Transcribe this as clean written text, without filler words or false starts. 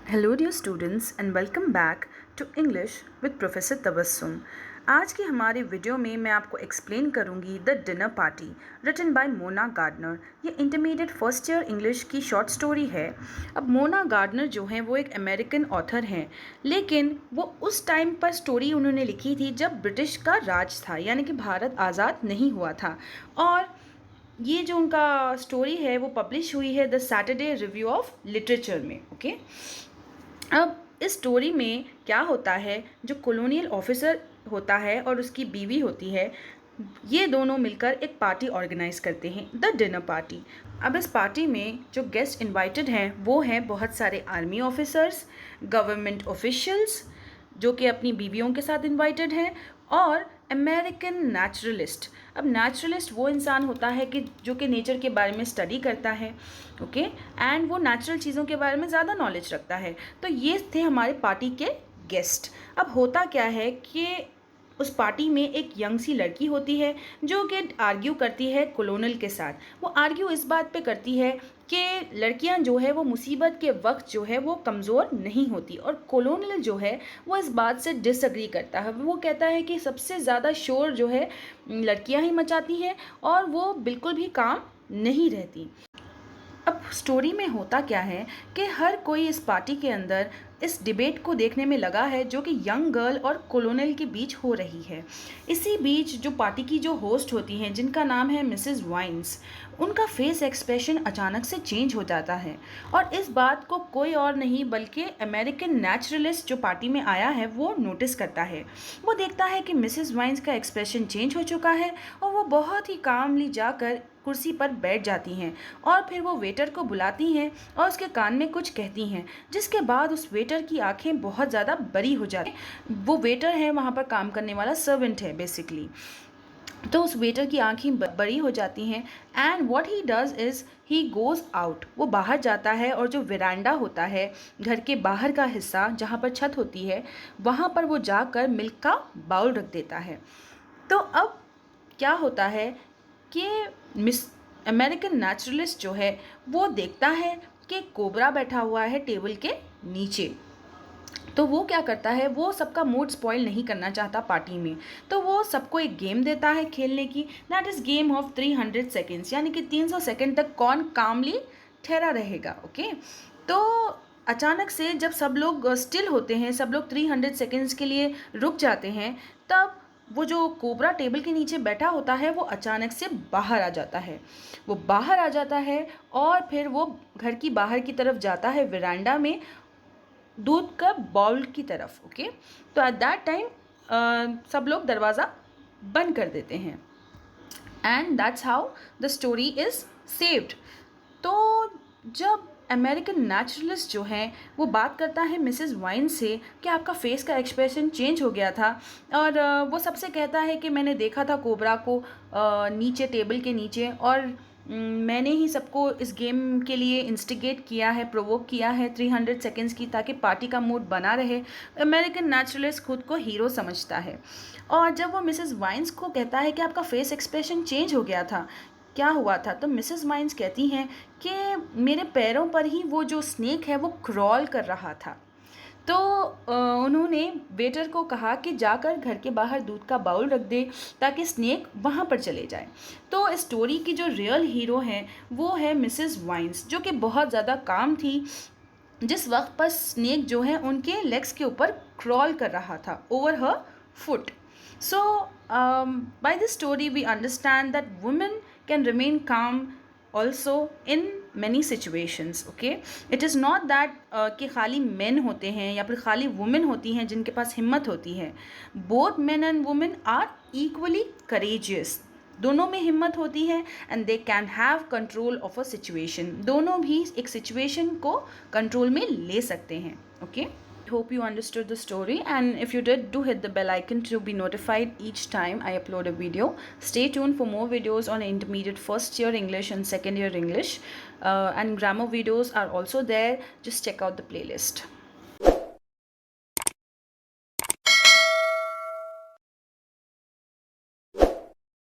Hello dear students and welcome back to English with professor Tabassum. आज की हमारी video में मैं आपको एक्सप्लेन करूंगी the dinner party written by Mona Gardner. ये इंटरमीडिएट फर्स्ट ईयर इंग्लिश की शॉर्ट स्टोरी है। अब मोना गार्डनर जो हैं वो एक अमेरिकन ऑथर हैं, लेकिन वो उस टाइम पर स्टोरी उन्होंने लिखी थी जब ब्रिटिश का राज था, यानी कि भारत आज़ाद नहीं हुआ था। और ये जो उनका स्टोरी है वो पब्लिश हुई है the Saturday review of literature में। ओके, अब इस स्टोरी में क्या होता है, जो कॉलोनियल ऑफिसर होता है और उसकी बीवी होती है, ये दोनों मिलकर एक पार्टी ऑर्गेनाइज करते हैं, द डिनर पार्टी। अब इस पार्टी में जो गेस्ट इनवाइटेड हैं वो हैं बहुत सारे आर्मी ऑफिसर्स, गवर्नमेंट ऑफिशियल्स जो कि अपनी बीवियों के साथ इनवाइटेड हैं, और अमेरिकन नेचुरलिस्ट। अब नेचुरलिस्ट वो इंसान होता है कि जो कि नेचर के बारे में स्टडी करता है, ओके, एंड वो नेचुरल चीज़ों के बारे में ज़्यादा नॉलेज रखता है। तो ये थे हमारे पार्टी के गेस्ट। अब होता क्या है कि उस पार्टी में एक यंग सी लड़की होती है जो कि आर्ग्यू करती है कॉलोनल के साथ। वो आर्ग्यू इस बात पे करती है कि लड़कियां जो है वो मुसीबत के वक्त जो है वो कमज़ोर नहीं होती, और कॉलोनल जो है वो इस बात से डिसएग्री करता है। वो कहता है कि सबसे ज़्यादा शोर जो है लड़कियां ही मचाती हैं और वो बिल्कुल भी काम नहीं रहती। अब स्टोरी में होता क्या है कि हर कोई इस पार्टी के अंदर इस डिबेट को देखने में लगा है जो कि यंग गर्ल और कॉलोनल के बीच हो रही है। इसी बीच जो पार्टी की जो होस्ट होती हैं, जिनका नाम है मिसेस वाइन्स, उनका फेस एक्सप्रेशन अचानक से चेंज हो जाता है, और इस बात को कोई और नहीं बल्कि अमेरिकन नेचुरलिस्ट जो पार्टी में आया है वो नोटिस करता है। वो देखता है कि मिसेस वाइन्स का एक्सप्रेशन चेंज हो चुका है और वो बहुत ही कामली जाकर कुर्सी पर बैठ जाती हैं, और फिर वो वेटर को बुलाती हैं और उसके कान में कुछ कहती हैं, जिसके बाद उस वेटर की आंखें बहुत ज़्यादा बड़ी हो जाती हैं। वो वेटर है, वहाँ पर काम करने वाला सर्वेंट है बेसिकली। तो उस वेटर की आंखें बड़ी हो जाती हैं, and what he does is he goes out. वो बाहर जाता है और जो वेरांडा होता है, घर के बाहर का हिस्सा जहाँ पर छत होती है, वहाँ पर वो जाकर मिल्क का बाउल रख देता है। तो अब क्या होता है कि मिस अमेरिकन नेचुरलिस्ट जो है वो देखता है कि कोबरा बैठा हुआ है टेबल के नीचे। तो वो क्या करता है, वो सबका मूड स्पॉइल नहीं करना चाहता पार्टी में, तो वो सबको एक गेम देता है खेलने की। That is game of 300 seconds, यानी कि 300 सेकेंड तक कौन कामली ठहरा रहेगा। ओके, तो अचानक से जब सब लोग स्टिल होते हैं, सब लोग 300 सेकेंड्स के लिए रुक जाते हैं, तब वो जो कोबरा टेबल के नीचे बैठा होता है वो अचानक से बाहर आ जाता है। वो बाहर आ जाता है और फिर वो घर की बाहर की तरफ जाता है, वेरांडा में दूध का बाउल की तरफ। ओके, तो एट दैट टाइम सब लोग दरवाज़ा बंद कर देते हैं, and that's how the story is saved. तो जब अमेरिकन नेचुरलिस्ट जो है वो बात करता है मिसेस वाइन से कि आपका फेस का एक्सप्रेशन चेंज हो गया था, और वो सबसे कहता है कि मैंने देखा था कोबरा को नीचे टेबल के नीचे, और मैंने ही सबको इस गेम के लिए इंस्टिगेट किया है, प्रोवोक किया है 300 सेकेंड्स की, ताकि पार्टी का मूड बना रहे। अमेरिकन नेचुरलिस्ट खुद को हीरो समझता है, और जब वो मिसेस वाइन्स को कहता है कि आपका फेस एक्सप्रेशन चेंज हो गया था, क्या हुआ था, तो मिसेस वाइन्स कहती हैं कि मेरे पैरों पर ही वो जो स्नेक है वो क्रॉल कर रहा था। तो उन्होंने वेटर को कहा कि जाकर घर के बाहर दूध का बाउल रख दे ताकि स्नेक वहाँ पर चले जाए। तो स्टोरी की जो रियल हीरो है वो है मिसेस वाइन्स, जो कि बहुत ज़्यादा काम थी जिस वक्त पर स्नेक जो है उनके लेग्स के ऊपर क्रॉल कर रहा था over her foot. So, by this story, we understand that women can remain calm also in many situations. Okay, it is not that कि खाली men होते हैं या फिर खाली women होती हैं जिनके पास हिम्मत होती है। Both men and women are equally courageous. दोनों में हिम्मत होती है, and they can have control of a situation. दोनों भी एक situation को control में ले सकते हैं. Okay. Hope you understood the story, and if you did, do hit the bell icon to be notified each time I upload a video. Stay tuned for more videos on intermediate first year English and second year English, and grammar videos are also there. Just check out the playlist.